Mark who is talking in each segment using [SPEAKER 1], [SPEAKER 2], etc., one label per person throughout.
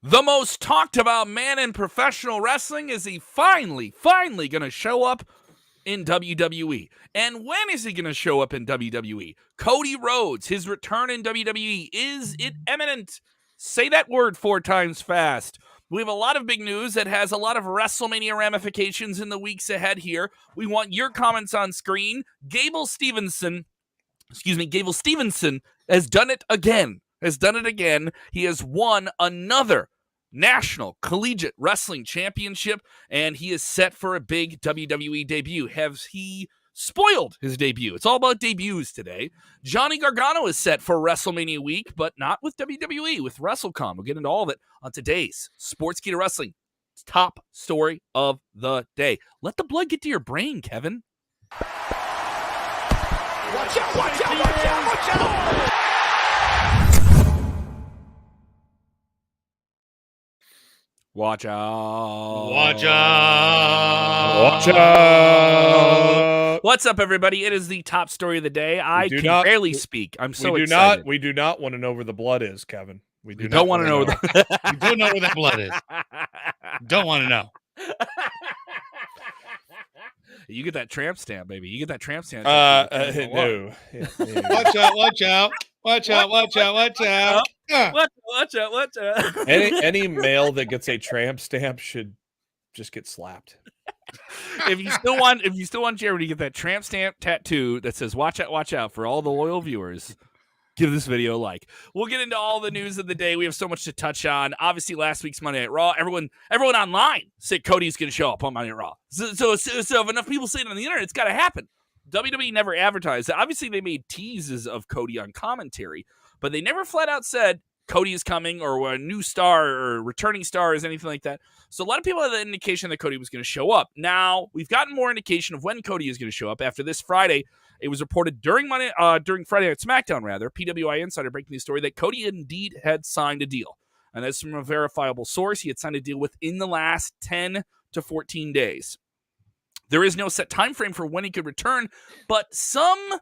[SPEAKER 1] The most talked about man in professional wrestling, is he finally going to show up in WWE? And when is he going to show up in WWE? Cody Rhodes, his return in WWE, is it imminent? Say that word 4 times fast. We have a lot of big news that has a lot of WrestleMania ramifications in the weeks ahead here. We want your comments on screen. Gable Steveson has done it again. He has won another National Collegiate Wrestling Championship, and he is set for a big WWE debut. Has he spoiled his debut? It's all about debuts today. Johnny Gargano is set for WrestleMania week, but not with WWE, with WrestleCon. We'll get into all of it on today's Sportskeeda Wrestling top story of the day. Let the blood get to your brain, Kevin.
[SPEAKER 2] Watch out, watch out, watch out, watch out!
[SPEAKER 1] Watch out.
[SPEAKER 3] Watch out.
[SPEAKER 1] Watch out. What's up, everybody? It is the top story of the day. I can barely speak. I'm so excited.
[SPEAKER 4] We do not want to know where the blood is, Kevin.
[SPEAKER 1] We don't want to know.
[SPEAKER 3] We don't know where that blood is. Don't want to know.
[SPEAKER 1] You get that tramp stamp, baby. You get that tramp stamp.
[SPEAKER 4] No.
[SPEAKER 3] Yeah. Watch out, watch out. Watch out, watch out, watch out.
[SPEAKER 1] Watch out.
[SPEAKER 4] Any male that gets a tramp stamp should just get slapped.
[SPEAKER 1] If you still want Jeremy to get that tramp stamp tattoo that says watch out for all the loyal viewers, give this video a like. We'll get into all the news of the day. We have so much to touch on. Obviously, last week's Monday Night Raw, everyone online said Cody's going to show up on Monday Night Raw. So if enough people say it on the internet, it's got to happen. WWE never advertised that. Obviously, they made teases of Cody on commentary, but they never flat out said Cody is coming or a new star or returning star or anything like that. So a lot of people had the indication that Cody was going to show up. Now, we've gotten more indication of when Cody is going to show up after this Friday. It was reported during Friday Night SmackDown, PWInsider breaking the story that Cody indeed had signed a deal. And that's from a verifiable source. He had signed a deal within the last 10 to 14 days. There is no set time frame for when he could return, but some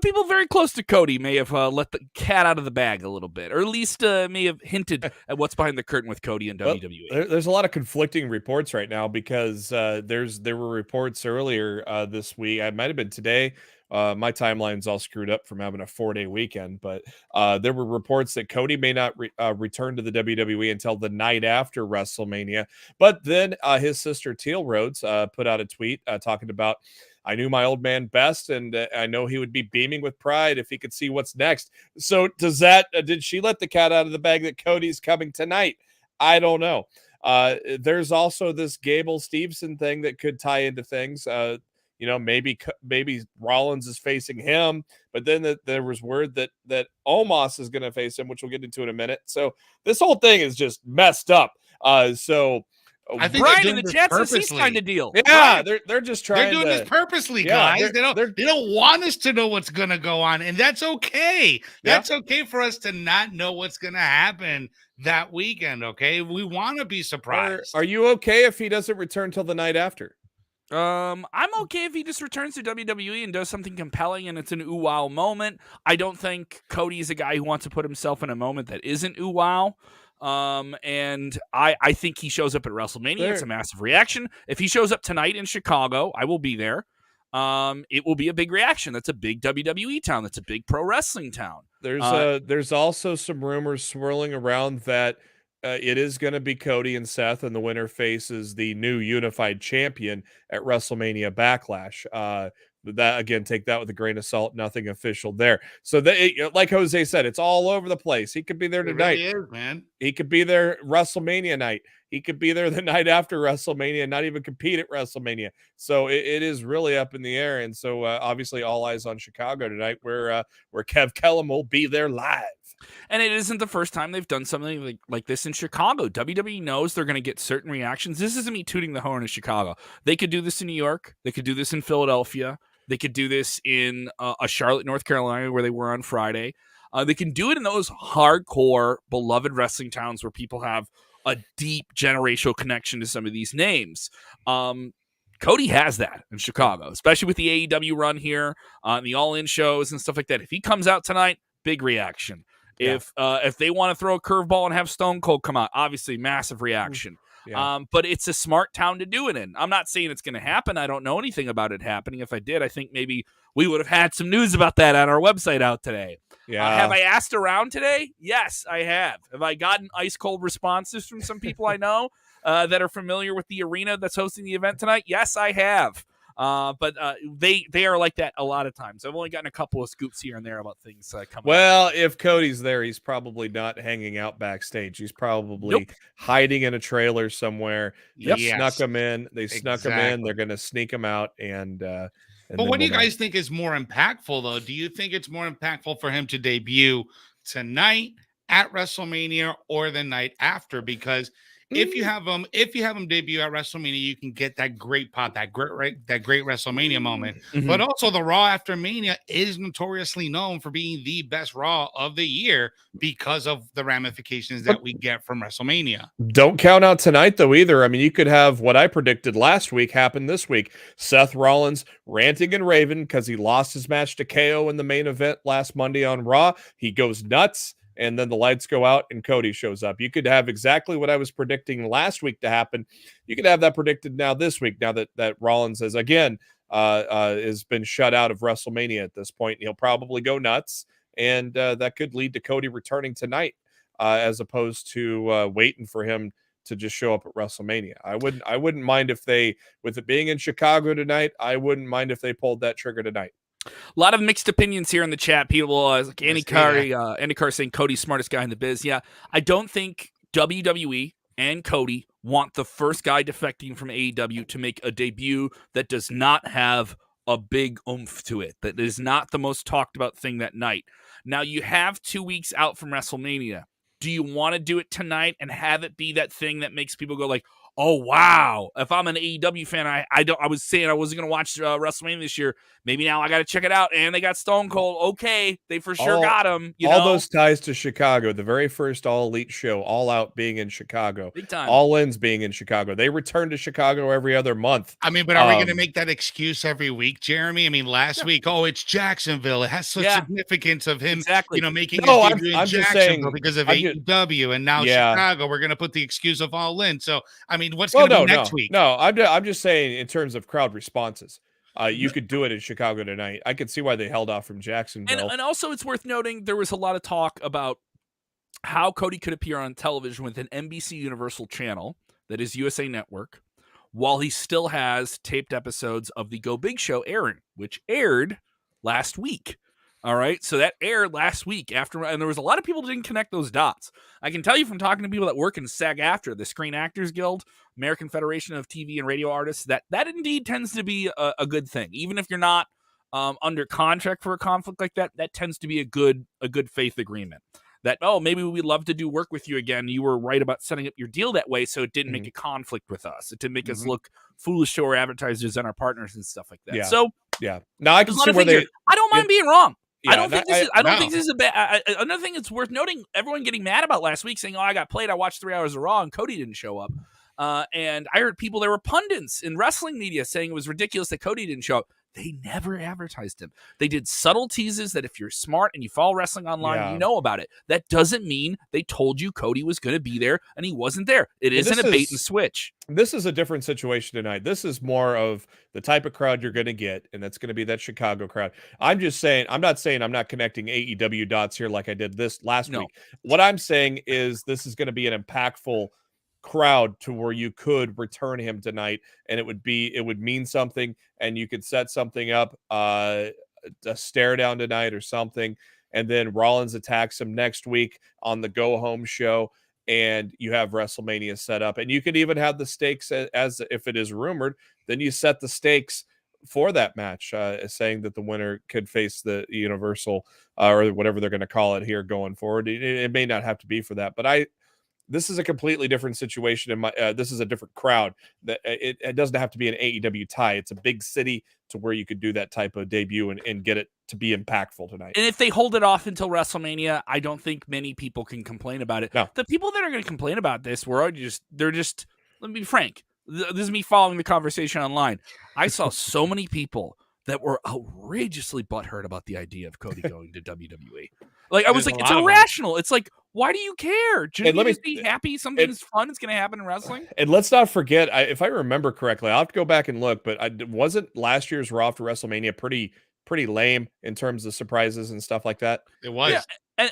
[SPEAKER 1] people very close to Cody may have let the cat out of the bag a little bit, or at least may have hinted at what's behind the curtain with Cody and WWE.
[SPEAKER 4] There's a lot of conflicting reports right now because there were reports earlier this week. It might have been today. My timeline's all screwed up from having a 4-day weekend, but there were reports that Cody may not return to the WWE until the night after WrestleMania. But then his sister Teal Rhodes put out a tweet talking about, I knew my old man best, and I know he would be beaming with pride if he could see what's next. So did she let the cat out of the bag that Cody's coming tonight? I don't know. There's also this Gable Steveson thing that could tie into things. Maybe Rollins is facing him, but then there was word that Omos is going to face him, which we'll get into in a minute. So this whole thing is just messed up.
[SPEAKER 3] I think
[SPEAKER 1] Brian in the chat says he's signed a deal.
[SPEAKER 4] Yeah, they're just trying.
[SPEAKER 3] They're doing this purposely, guys. They don't want us to know what's going to go on, and that's okay. That's okay for us to not know what's going to happen that weekend. Okay, we want to be surprised.
[SPEAKER 4] Are you okay if he doesn't return till the night after?
[SPEAKER 1] I'm okay if he just returns to WWE and does something compelling and it's an ooh wow moment. I don't think Cody's a guy who wants to put himself in a moment that isn't ooh wow. And I think he shows up at WrestleMania. It's a massive reaction. If he shows up tonight in Chicago, I will be there. It will be a big reaction. That's a big WWE town. That's a big pro wrestling town.
[SPEAKER 4] There's also some rumors swirling around that it is going to be Cody and Seth, and the winner faces the new unified champion at WrestleMania Backlash. That again, take that with a grain of salt. Nothing official there. So like Jose said, it's all over the place. He could be there tonight.
[SPEAKER 3] It really is, man.
[SPEAKER 4] He could be there WrestleMania night. He could be there the night after WrestleMania and not even compete at WrestleMania. So it is really up in the air. And so obviously all eyes on Chicago tonight, where Kellam will be there live.
[SPEAKER 1] And it isn't the first time they've done something like this in Chicago. WWE knows they're going to get certain reactions. This isn't me tooting the horn of Chicago. They could do this in New York. They could do this in Philadelphia. They could do this in a Charlotte, North Carolina, where they were on Friday. They can do it in those hardcore, beloved wrestling towns where people have a deep generational connection to some of these names. Cody has that in Chicago, especially with the AEW run here, the All-In shows and stuff like that. If he comes out tonight, big reaction. If they want to throw a curveball and have Stone Cold come out, obviously massive reaction.
[SPEAKER 4] Yeah.
[SPEAKER 1] But it's a smart town to do it in. I'm not saying it's going to happen. I don't know anything about it happening. If I did, I think maybe we would have had some news about that on our website out today.
[SPEAKER 4] Yeah.
[SPEAKER 1] Have I asked around today? Yes, I have. Have I gotten ice cold responses from some people I know that are familiar with the arena that's hosting the event tonight? Yes, I have. But they are like that a lot of times. I've only gotten a couple of scoops here and there about things coming
[SPEAKER 4] up. If Cody's there, he's probably not hanging out backstage. He's probably hiding in a trailer somewhere. They snuck him in. Snuck him in. They're going to sneak him out. But
[SPEAKER 3] what do you guys think is more impactful, though? Do you think it's more impactful for him to debut tonight at WrestleMania or the night after? Because if you have him debut at WrestleMania, you can get that great pop, that great WrestleMania moment. But also, the Raw after Mania is notoriously known for being the best Raw of the year because of the ramifications that we get from WrestleMania.
[SPEAKER 4] Don't count out tonight, though, either. I mean, you could have what I predicted last week happen this week. Seth Rollins ranting and raving because he lost his match to KO in the main event last Monday on Raw. He goes nuts. And then the lights go out and Cody shows up. You could have exactly what I was predicting last week to happen. You could have that predicted now this week, now that Rollins has, again, has been shut out of WrestleMania at this point. He'll probably go nuts, and that could lead to Cody returning tonight as opposed to waiting for him to just show up at WrestleMania. I wouldn't mind if they, with it being in Chicago tonight, I wouldn't mind if they pulled that trigger tonight.
[SPEAKER 1] A lot of mixed opinions here in the chat. People like Andy Carr saying Cody's smartest guy in the biz. Yeah, I don't think WWE and Cody want the first guy defecting from AEW to make a debut that does not have a big oomph to it, that is not the most talked about thing that night. Now, you have 2 weeks out from WrestleMania. Do you want to do it tonight and have it be that thing that makes people go like, oh, wow. If I'm an AEW fan, I was saying I wasn't going to watch WrestleMania this year. Maybe now I got to check it out. And they got Stone Cold. Okay, they for sure got him.
[SPEAKER 4] All those ties to Chicago. The very first All Elite show, All Out being in Chicago.
[SPEAKER 1] Big time.
[SPEAKER 4] All In's being in Chicago. They return to Chicago every other month.
[SPEAKER 3] I mean, but are we going to make that excuse every week, Jeremy? I mean, last week, it's Jacksonville. It has such significance of him, making his debut in Jacksonville because of AEW. And now Chicago, we're going to put the excuse of All In. So, I mean, what's going to be next week?
[SPEAKER 4] No, I'm just saying in terms of crowd responses. You could do it in Chicago tonight. I could see why they held off from Jacksonville.
[SPEAKER 1] And also, it's worth noting there was a lot of talk about how Cody could appear on television with an NBC Universal channel that is USA Network, while he still has taped episodes of the Go Big Show airing, which aired last week. All right, so that aired last week and there was a lot of people that didn't connect those dots. I can tell you from talking to people that work in SAG-AFTRA, the Screen Actors Guild, American Federation of TV and Radio Artists, that indeed tends to be a good thing. Even if you're not under contract for a conflict like that, that tends to be a good faith agreement. That, maybe we'd love to do work with you again. You were right about setting up your deal that way, so it didn't make a conflict with us. It didn't make us look foolish to our advertisers and our partners and stuff like that.
[SPEAKER 4] Yeah.
[SPEAKER 1] So
[SPEAKER 4] now I can see where
[SPEAKER 1] I don't mind being wrong.
[SPEAKER 4] Yeah,
[SPEAKER 1] I don't think this is a bad. Another thing that's worth noting: everyone getting mad about last week, saying, I got played. I watched 3 hours of Raw, and Cody didn't show up. And I heard people, there were pundits in wrestling media saying it was ridiculous that Cody didn't show up. They never advertised him. They did subtle teases that if you're smart and you follow wrestling online, you know about it. That doesn't mean they told you Cody was going to be there and he wasn't there. It isn't a bait and switch.
[SPEAKER 4] This is a different situation tonight. This is more of the type of crowd you're going to get, and that's going to be that Chicago crowd. I'm just saying, I'm not saying I'm not connecting AEW dots here like I did this last week. What I'm saying is this is going to be an impactful crowd to where you could return him tonight, and it would mean something, and you could set something up, a stare down tonight or something, and then Rollins attacks him next week on the go home show, and you have WrestleMania set up, and you could even have the stakes as if it is rumored, then you set the stakes for that match, saying that the winner could face the Universal or whatever they're going to call it here going forward. It may not have to be for that, but this is a completely different situation. This is a different crowd. That it doesn't have to be an AEW tie. It's a big city to where you could do that type of debut and get it to be impactful tonight.
[SPEAKER 1] And if they hold it off until WrestleMania, I don't think many people can complain about it.
[SPEAKER 4] No.
[SPEAKER 1] The people that are going to complain about this let me be frank. This is me following the conversation online. I saw so many people that were outrageously butthurt about the idea of Cody going to WWE. Like I was like, it's irrational. It's like, why do you care? Shouldn't you just be happy something's fun is going to happen in wrestling?
[SPEAKER 4] And let's not forget, if I remember correctly, I'll have to go back and look, but wasn't last year's Raw after WrestleMania pretty lame in terms of surprises and stuff like that?
[SPEAKER 3] It was.
[SPEAKER 1] Yeah.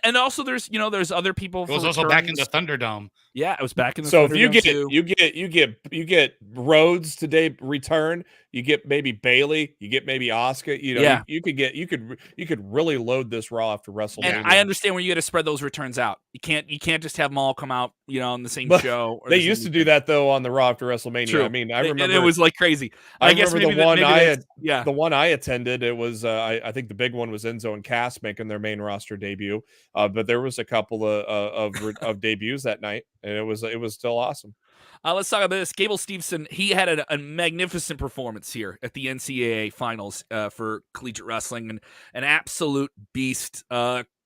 [SPEAKER 1] And also there's other people.
[SPEAKER 3] It was also back in the Thunderdome.
[SPEAKER 1] Yeah, it was back in the.
[SPEAKER 4] So
[SPEAKER 1] Thunderdome
[SPEAKER 4] if you get Rhodes today return, you get maybe Bailey, you get maybe Asuka. You could really load this Raw after WrestleMania.
[SPEAKER 1] And I understand where you got to spread those returns out. You can't just have them all come out on the same show.
[SPEAKER 4] They used to do that though on the Raw after WrestleMania.
[SPEAKER 1] True.
[SPEAKER 4] I mean, I remember
[SPEAKER 1] it was like crazy.
[SPEAKER 4] I guess remember the one I attended. It was I think the big one was Enzo and Cass making their main roster debut. But there was a couple of debuts that night, and it was still awesome.
[SPEAKER 1] Let's talk about this. Gable Steveson, he had a magnificent performance here at the NCAA finals for collegiate wrestling, and an absolute beast.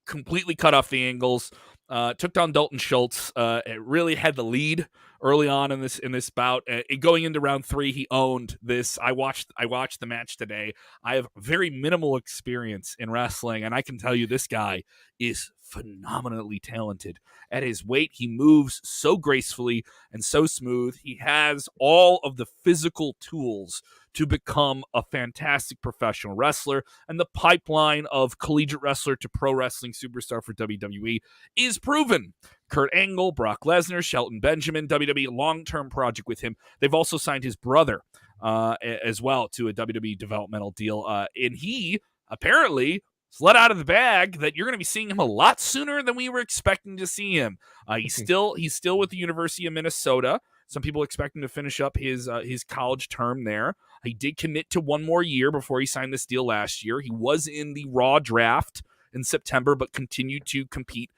[SPEAKER 1] Completely cut off the angles. Took down Dalton Schultz. It really had the lead early on in this bout. Going into round 3, he owned this. I watched the match today. I have very minimal experience in wrestling, and I can tell you this guy is phenomenally talented. At his weight, he moves so gracefully and so smooth. He has all of the physical tools to become a fantastic professional wrestler, and the pipeline of collegiate wrestler to pro wrestling superstar for WWE is proven. Kurt Angle, Brock Lesnar, Shelton Benjamin, WWE long-term project with him. They've also signed his brother as well to a WWE developmental deal, and he apparently let out of the bag that you're going to be seeing him a lot sooner than we were expecting to see him. He's still with the University of Minnesota. Some people expect him to finish up his college term there. He did commit to one more year before he signed this deal last year. He was in the Raw draft in September, but continued to compete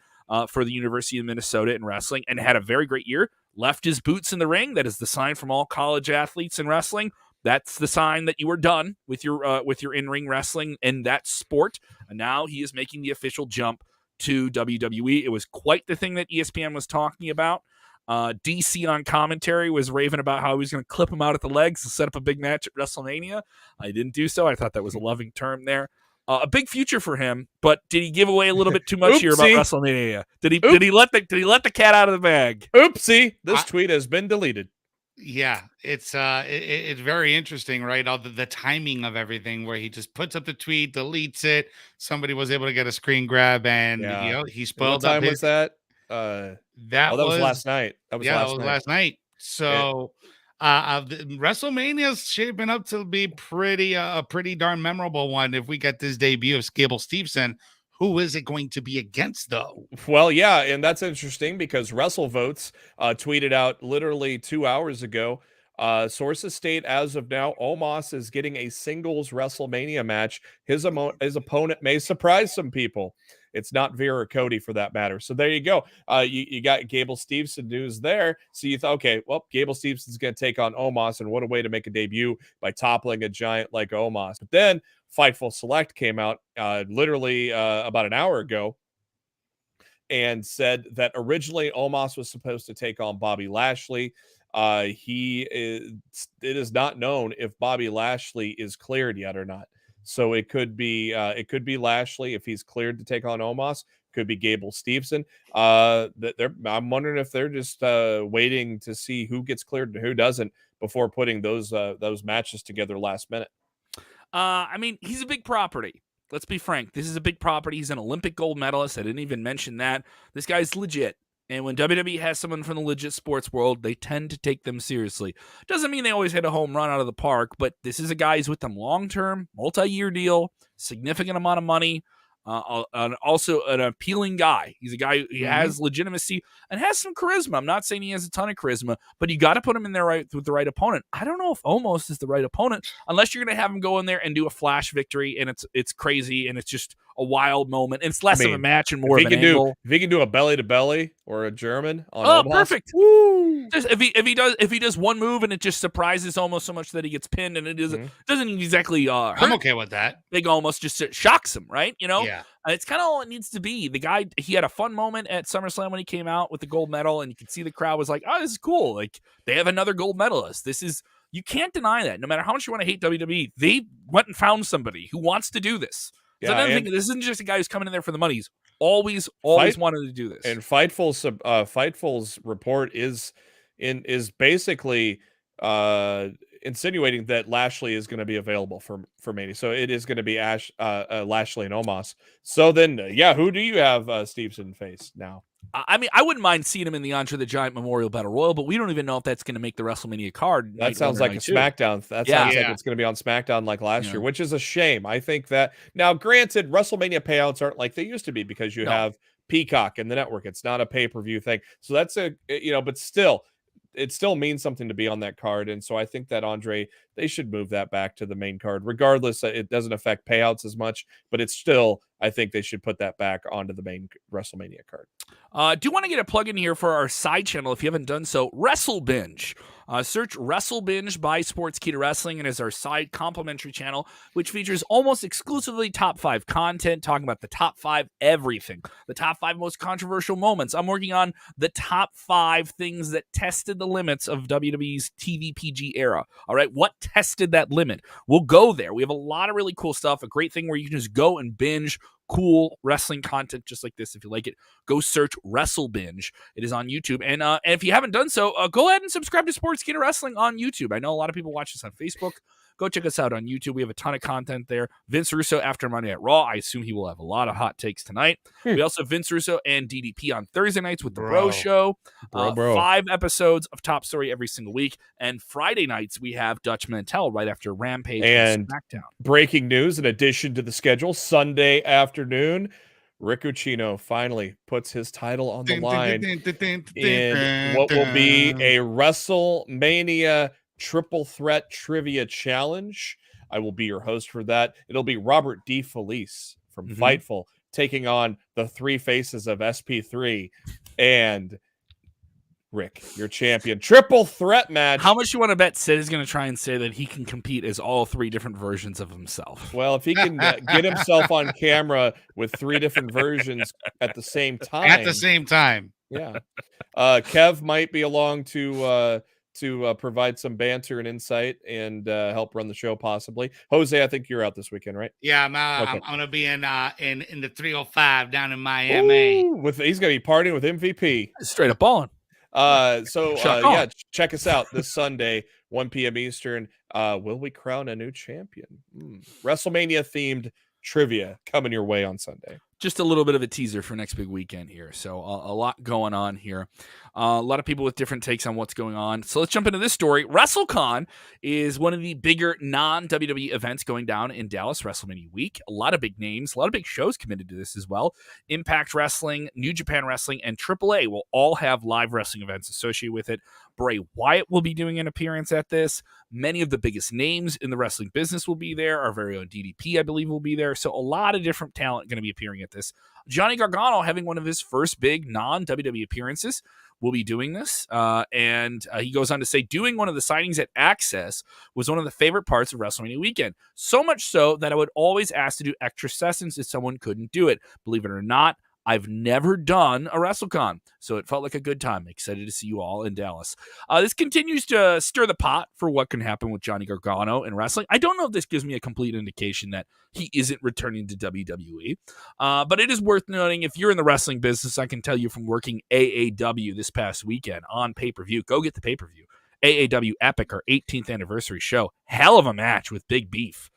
[SPEAKER 1] for the University of Minnesota in wrestling and had a very great year. Left his boots in the ring. That is the sign from all college athletes in wrestling. That's the sign that you are done with your in-ring wrestling in that sport. And now he is making the official jump to WWE. It was quite the thing that ESPN was talking about. DC on commentary was raving about how he was going to clip him out at the legs to set up a big match at WrestleMania. I didn't do so. I thought that was a loving term there. A big future for him, but did he give away a little bit too much here about WrestleMania? Did he let the cat out of the bag?
[SPEAKER 4] Oopsie! This tweet has been deleted.
[SPEAKER 3] Yeah, it's very interesting, right? All the timing of everything, where he just puts up the tweet, deletes it. Somebody was able to get a screen grab, and he spoiled.
[SPEAKER 4] What time was that?
[SPEAKER 3] That was
[SPEAKER 4] last night. That was
[SPEAKER 3] last night. So, WrestleMania's shaping up to be a pretty darn memorable one. If we get this debut of Gable Steveson, who is it going to be against, though?
[SPEAKER 4] Well, yeah, and that's interesting because WrestleVotes tweeted out literally 2 hours ago. Sources state as of now, Omos is getting a singles WrestleMania match. His opponent may surprise some people. It's not Veer or Cody for that matter. So there you go. You got Gable Steveson news there. So you thought, okay, well, Gable Stevenson's going to take on Omos, and what a way to make a debut by toppling a giant like Omos. But then Fightful Select came out literally about an hour ago and said that originally Omos was supposed to take on Bobby Lashley. It is not known if Bobby Lashley is cleared yet or not. So it could be Lashley if he's cleared to take on Omos. Could be Gable Steveson. I'm wondering if they're just waiting to see who gets cleared and who doesn't before putting those matches together last minute.
[SPEAKER 1] I mean, he's a big property. Let's be frank. This is a big property. He's an Olympic gold medalist. I didn't even mention that. This guy's legit. And when WWE has someone from the legit sports world, they tend to take them seriously. Doesn't mean they always hit a home run out of the park, but this is a guy who's with them long-term, multi-year deal, significant amount of money, and also an appealing guy. He's a guy who has legitimacy and has some charisma. I'm not saying he has a ton of charisma, but you got to put him in there with the right opponent. I don't know if Omos is the right opponent unless you're going to have him go in there and do a flash victory, and it's crazy, and it's just a wild moment. And it's less of a match and more of an angle.
[SPEAKER 4] If he can do a belly-to-belly or a German on Omos,
[SPEAKER 1] perfect.
[SPEAKER 4] Woo!
[SPEAKER 1] Just if he does one move and it just surprises Omos so much that he gets pinned, and it doesn't exactly hurt.
[SPEAKER 3] I'm okay with that.
[SPEAKER 1] Big Omos just shocks him, right?
[SPEAKER 3] Yeah.
[SPEAKER 1] It's kind of all it needs to be. The guy, he had a fun moment at SummerSlam when he came out with the gold medal, and you could see the crowd was like, "Oh, this is cool! Like they have another gold medalist. You can't deny that. No matter how much you want to hate WWE, they went and found somebody who wants to do this. So another thing, this isn't just a guy who's coming in there for the money. He's always wanted to do this.
[SPEAKER 4] And Fightful's report is basically insinuating that Lashley is going to be available for Mania. So it is going to be Lashley and Omos. So then, who do you have Steveson face now?
[SPEAKER 1] I mean, I wouldn't mind seeing him in the Andre the Giant Memorial Battle Royal, but we don't even know if that's going to make the WrestleMania card.
[SPEAKER 4] That sounds like a SmackDown. That sounds like it's going to be on SmackDown like last year, which is a shame. I think that now, granted, WrestleMania payouts aren't like they used to be because you have Peacock and the network. It's not a pay-per-view thing. So that's but still, it still means something to be on that card. And so I think that Andre, they should move that back to the main card. Regardless, it doesn't affect payouts as much, but it's still, I think they should put that back onto the main WrestleMania card.
[SPEAKER 1] Do want to get a plug in here for our side channel if you haven't done so. Wrestle Binge. Search Wrestle Binge by Sportskeeda Wrestling, and is our side complimentary channel, which features almost exclusively top 5 content, talking about the top 5 everything, the top 5 most controversial moments. I'm working on the top 5 things that tested the limits of WWE's TV PG era. All right, what tested that limit? We'll go there. We have a lot of really cool stuff, a great thing where you can just go and binge cool wrestling content just like this. If you like it, go search Wrestle Binge. It is on YouTube. And if you haven't done so, go ahead and subscribe to Sportskeeda Wrestling on YouTube. I know a lot of people watch this on Facebook. Go check us out on YouTube. We have a ton of content there. Vince Russo after Monday Night Raw. I assume he will have a lot of hot takes tonight. We also have Vince Russo and DDP on Thursday nights with the Bro Show. 5 episodes of Top Story every single week. And Friday nights, we have Dutch Mantel right after Rampage and SmackDown.
[SPEAKER 4] Breaking news, in addition to the schedule, Sunday afternoon, Rick Ucchino finally puts his title on the line in what will be a WrestleMania Triple Threat Trivia Challenge. I will be your host for that. It'll be Robert D. Felice from Fightful taking on the 3 faces of SP3 and Rick, your champion. Triple threat match.
[SPEAKER 1] How much you want to bet Sid is going to try and say that he can compete as all 3 different versions of himself?
[SPEAKER 4] Well, if he can get himself on camera with 3 different versions at the same time. Yeah. Kev might be along to provide some banter and insight and help run the show possibly. Jose, I think you're out this weekend, right?
[SPEAKER 3] Yeah, I'm going to be in the 305 down in Miami.
[SPEAKER 4] Ooh, he's going to be partying with MVP.
[SPEAKER 1] Straight up balling.
[SPEAKER 4] Check us out this Sunday, 1 p.m. Eastern. Will we crown a new champion? WrestleMania themed trivia coming your way on Sunday.
[SPEAKER 1] Just a little bit of a teaser for next big weekend here. So a lot going on here. A lot of people with different takes on what's going on. So let's jump into this story. WrestleCon is one of the bigger non-WWE events going down in Dallas WrestleMania week. A lot of big names, a lot of big shows committed to this as well. Impact Wrestling, New Japan Wrestling, and AAA will all have live wrestling events associated with it. Bray Wyatt will be doing an appearance at this. Many of the biggest names in the wrestling business will be there. Our very own DDP, I believe, will be there. So a lot of different talent going to be appearing at this. Johnny Gargano, having one of his first big non-WWE appearances, will be doing this. And he goes on to say, doing one of the signings at Access was one of the favorite parts of WrestleMania weekend. So much so that I would always ask to do extra sessions if someone couldn't do it. Believe it or not, I've never done a WrestleCon, so it felt like a good time. Excited to see you all in Dallas. This continues to stir the pot for what can happen with Johnny Gargano in wrestling. I don't know if this gives me a complete indication that he isn't returning to WWE, but it is worth noting, if you're in the wrestling business, I can tell you from working AAW this past weekend on pay-per-view, go get the pay-per-view. AAW Epic, our 18th anniversary show. Hell of a match with Big Beef,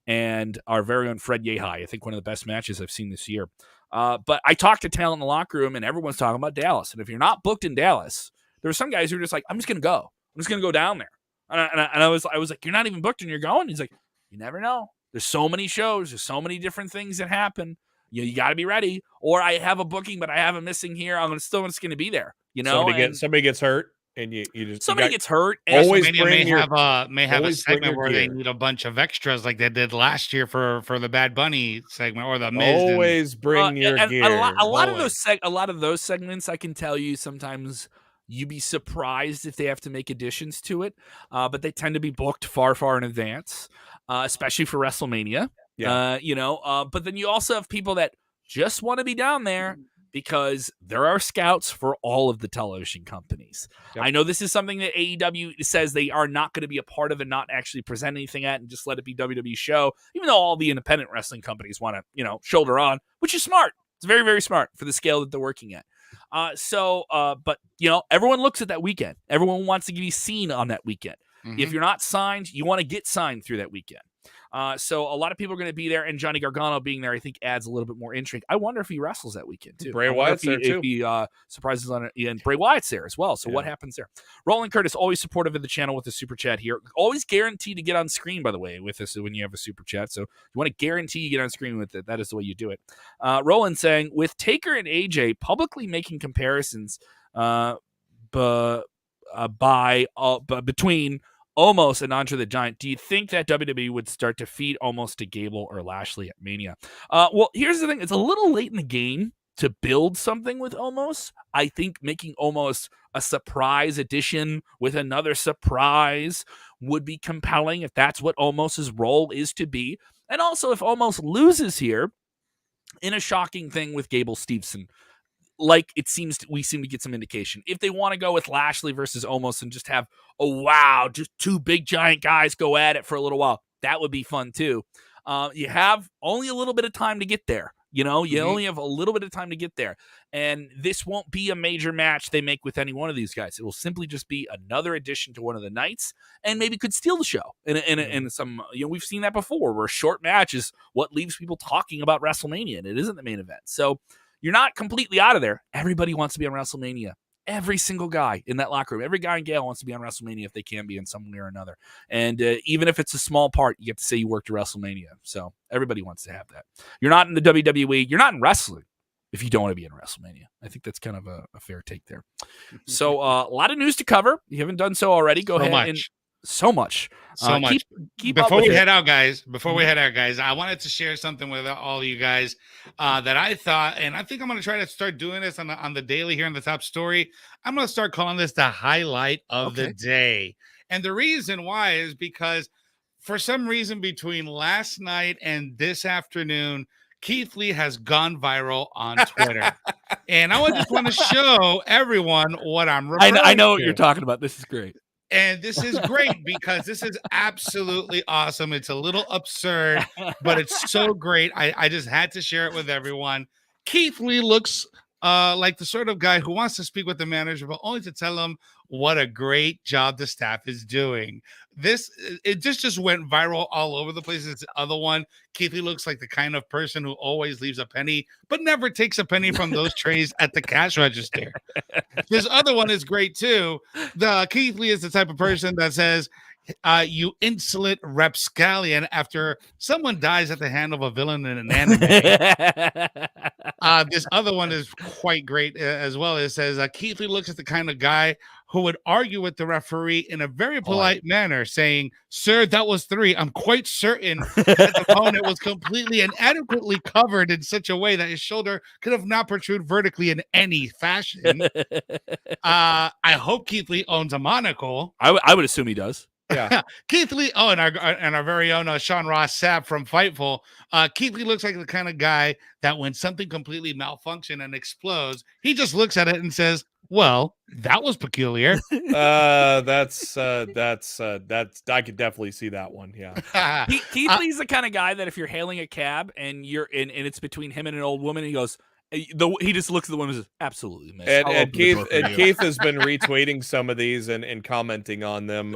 [SPEAKER 1] and our very own Fred Yehi. I think one of the best matches I've seen this year. But I talked to talent in the locker room, and everyone's talking about Dallas. And if you're not booked in Dallas, there were some guys who were just like, I'm just going to go. I'm just going to go down there. And I was like, you're not even booked and you're going? He's like, you never know. There's so many shows. There's so many different things that happen. You got to be ready. Or I have a booking, but I have a missing here. I'm just going to be there. You know,
[SPEAKER 4] somebody gets hurt. And you
[SPEAKER 1] gets hurt.
[SPEAKER 3] And always may have a segment where they need a bunch of extras like they did last year for the Bad Bunny segment or the Miz.
[SPEAKER 4] Always bring your gear.
[SPEAKER 1] A lot of those segments, I can tell you, sometimes you'd be surprised if they have to make additions to it, but they tend to be booked far in advance, especially for WrestleMania. Yeah. But then you also have people that just want to be down there. because there are scouts for all of the television companies.
[SPEAKER 4] Yep.
[SPEAKER 1] I know this is something that AEW says they are not going to be a part of and not actually present anything at and just let it be WWE show, even though all the independent wrestling companies want to, shoulder on, which is smart. It's very, very smart for the scale that they're working at. But everyone looks at that weekend. Everyone wants to be seen on that weekend. Mm-hmm. If you're not signed, you want to get signed through that weekend. So a lot of people are going to be there, and Johnny Gargano being there, I think, adds a little bit more intrigue. I wonder if he wrestles that weekend too.
[SPEAKER 4] Bray Wyatt's there too.
[SPEAKER 1] If he surprises on it, and Bray Wyatt's there as well. So what happens there? Roland Curtis, always supportive of the channel with the super chat here. Always guaranteed to get on screen, by the way, with us when you have a super chat. So you want to guarantee you get on screen with it. That is the way you do it. Roland saying, with Taker and AJ publicly making comparisons, between Omos and Andre the Giant, do you think that WWE would start to feed Omos to Gable or Lashley at Mania? Well, here's the thing. It's a little late in the game to build something with Omos. I think making Omos a surprise addition with another surprise would be compelling if that's what Omos's role is to be. And also, if Omos loses here in a shocking thing with Gable Steveson, like we seem to get some indication. If they want to go with Lashley versus Omos and just have, just two big giant guys go at it for a little while, that would be fun too. You have only a little bit of time to get there. You only have a little bit of time to get there. And this won't be a major match they make with any one of these guys. It will simply just be another addition to one of the nights and maybe could steal the show. In some, we've seen that before where a short match is what leaves people talking about WrestleMania and it isn't the main event. So you're not completely out of there. Everybody wants to be on WrestleMania. Every single guy in that locker room, every guy in Gale wants to be on WrestleMania if they can be in some way or another. And even if it's a small part, you have to say you worked at WrestleMania. So everybody wants to have that. You're not in the WWE. You're not in wrestling if you don't want to be in WrestleMania. I think that's kind of a fair take there. So a lot of news to cover. You haven't done so already. Go ahead and so much. Keep
[SPEAKER 3] before we head out, guys, I wanted to share something with all of you guys that I thought, and I think I'm going to try to start doing this on the daily here in the top story. I'm going to start calling this the highlight of the day. And the reason why is because for some reason between last night and this afternoon, Keith Lee has gone viral on Twitter. And I just want to show everyone what I'm referring to.
[SPEAKER 1] I know what you're talking about. This is great.
[SPEAKER 3] And this is great because this is absolutely awesome. It's a little absurd, but it's so great. I just had to share it with everyone. Keith Lee looks like the sort of guy who wants to speak with the manager, but only to tell him what a great job the staff is doing. It just went viral all over the place. It's the other one. Keith Lee looks like the kind of person who always leaves a penny, but never takes a penny from those trays at the cash register. This other one is great too. The Keith Lee is the type of person that says, you insolent rapscallion, after someone dies at the hand of a villain in an anime. This other one is quite great as well. It says, Keith Lee looks at the kind of guy who would argue with the referee in a very polite manner, saying, "Sir, that was 3. I'm quite certain that the opponent was completely and adequately covered in such a way that his shoulder could have not protrude vertically in any fashion." I hope Keith Lee owns a monocle.
[SPEAKER 1] I would assume he does.
[SPEAKER 3] Yeah, Keith Lee. Oh, and our very own Sean Ross Sapp from Fightful. Keith Lee looks like the kind of guy that when something completely malfunctions and explodes, he just looks at it and says, "Well, that was peculiar."
[SPEAKER 4] That's I could definitely see that one. Yeah.
[SPEAKER 1] Keith Lee's the kind of guy that if you're hailing a cab and you're and it's between him and an old woman, he goes. He just looks at the woman and says, "Absolutely, miss."
[SPEAKER 4] And Keith has been retweeting some of these and commenting on them.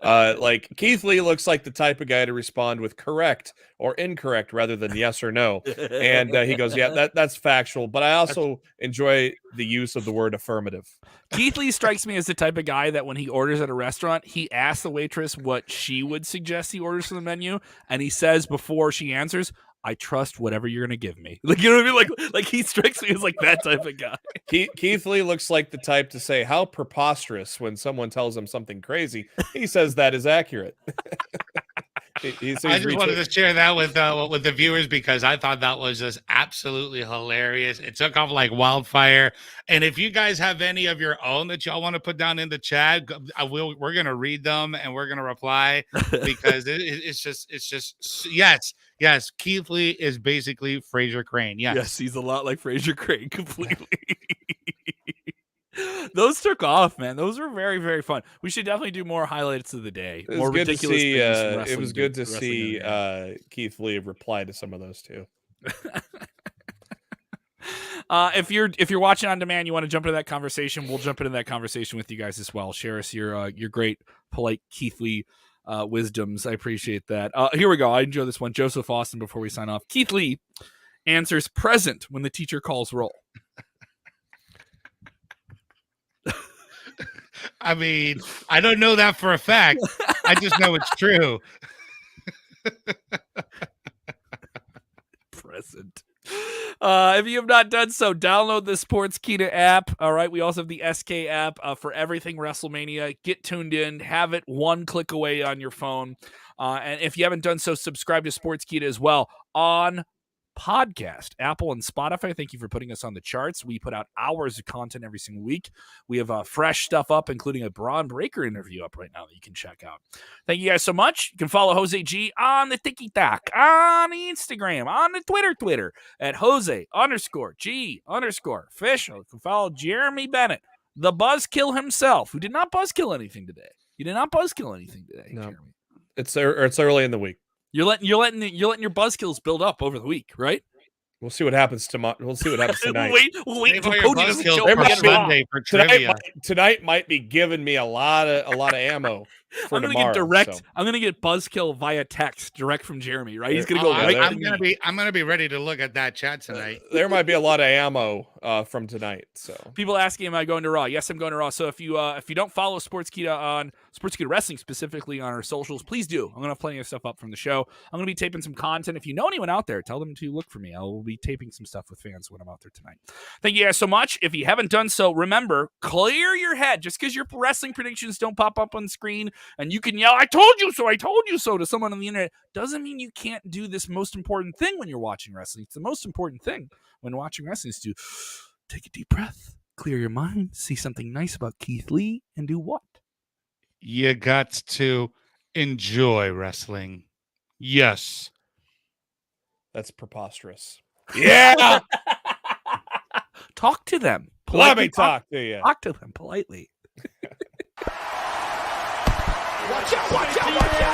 [SPEAKER 4] Like Keith Lee looks like the type of guy to respond with correct or incorrect rather than yes or no. And he goes, "Yeah, that's factual." But I also enjoy the use of the word affirmative.
[SPEAKER 1] Keith Lee strikes me as the type of guy that when he orders at a restaurant, he asks the waitress what she would suggest he orders from the menu, and he says before she answers, "I trust whatever you're gonna give me." Like, you know what I mean? Like he strikes me as like that type of guy.
[SPEAKER 4] Keith Lee looks like the type to say how preposterous when someone tells him something crazy. He says that is accurate.
[SPEAKER 3] I just wanted to share that with the viewers because I thought that was just absolutely hilarious. It took off like wildfire. And if you guys have any of your own that y'all want to put down in the chat, we're gonna read them and we're gonna reply because it's just yes. Yes, Keith Lee is basically Fraser Crane.
[SPEAKER 1] Yes, he's a lot like Fraser Crane completely. Those took off, man. Those were very, very fun. We should definitely do more highlights of the day. More ridiculous things.
[SPEAKER 4] It was good to see Keith Lee reply to some of those too.
[SPEAKER 1] If you're watching on demand, you want to jump into that conversation, we'll jump into that conversation with you guys as well. Share us your great, polite Keith Lee wisdoms. I appreciate that. Here we go. I enjoy this one. Joseph Austin, before we sign off. Keith Lee answers present when the teacher calls roll.
[SPEAKER 3] I mean, I don't know that for a fact. I just know it's true.
[SPEAKER 1] Present. If you have not done so, download the Sportskeeda app. All right. We also have the SK app for everything WrestleMania. Get tuned in. Have it one click away on your phone. And if you haven't done so, subscribe to Sportskeeda as well on podcast, Apple and Spotify. Thank you for putting us on the charts. We put out hours of content every single week. We have fresh stuff up, including a Braun Breaker interview up right now that you can check out. Thank you guys so much. You can follow Jose G on the TikTok, on the Instagram, on the Twitter at Jose_G_official. You can follow Jeremy Bennett, the buzzkill himself, who did not buzzkill anything today. You did not buzzkill anything today,
[SPEAKER 4] no.
[SPEAKER 1] Jeremy.
[SPEAKER 4] It's early in the week.
[SPEAKER 1] You're letting your buzzkills build up over the week, right?
[SPEAKER 4] We'll see what happens tomorrow. We'll see what happens tonight.
[SPEAKER 1] Wait until
[SPEAKER 3] your
[SPEAKER 1] Cody doesn't show
[SPEAKER 3] buzzkills
[SPEAKER 1] up
[SPEAKER 3] for
[SPEAKER 1] again.
[SPEAKER 3] Sunday for trivia.
[SPEAKER 4] Tonight might be giving me a lot of ammo for tomorrow.
[SPEAKER 1] I'm gonna get buzzkill via text direct from Jeremy. Right? He's gonna go
[SPEAKER 3] I'm
[SPEAKER 1] right.
[SPEAKER 3] I'm gonna be ready to look at that chat tonight.
[SPEAKER 4] There might be a lot of ammo from tonight. So
[SPEAKER 1] people asking, am I going to Raw? Yes, I'm going to Raw. So if you don't follow Sportskeeda on Sportskeeda Wrestling specifically on our socials, please do. I'm gonna have plenty of stuff up from the show. I'm gonna be taping some content. If you know anyone out there, tell them to look for me. I will be taping some stuff with fans when I'm out there tonight. Thank you guys so much. If you haven't done so, remember, clear your head. Just because your wrestling predictions don't pop up on the screen and you can yell, I told you so to someone on the internet, doesn't mean you can't do this most important thing when you're watching wrestling. It's the most important thing when watching wrestling is to take a deep breath, clear your mind, see something nice about Keith Lee, and do what?
[SPEAKER 3] You got to enjoy wrestling. Yes.
[SPEAKER 4] That's preposterous.
[SPEAKER 1] Yeah. Talk to them.
[SPEAKER 4] Let me talk to you.
[SPEAKER 1] Talk to them politely.
[SPEAKER 2] Watch out, watch out, watch out.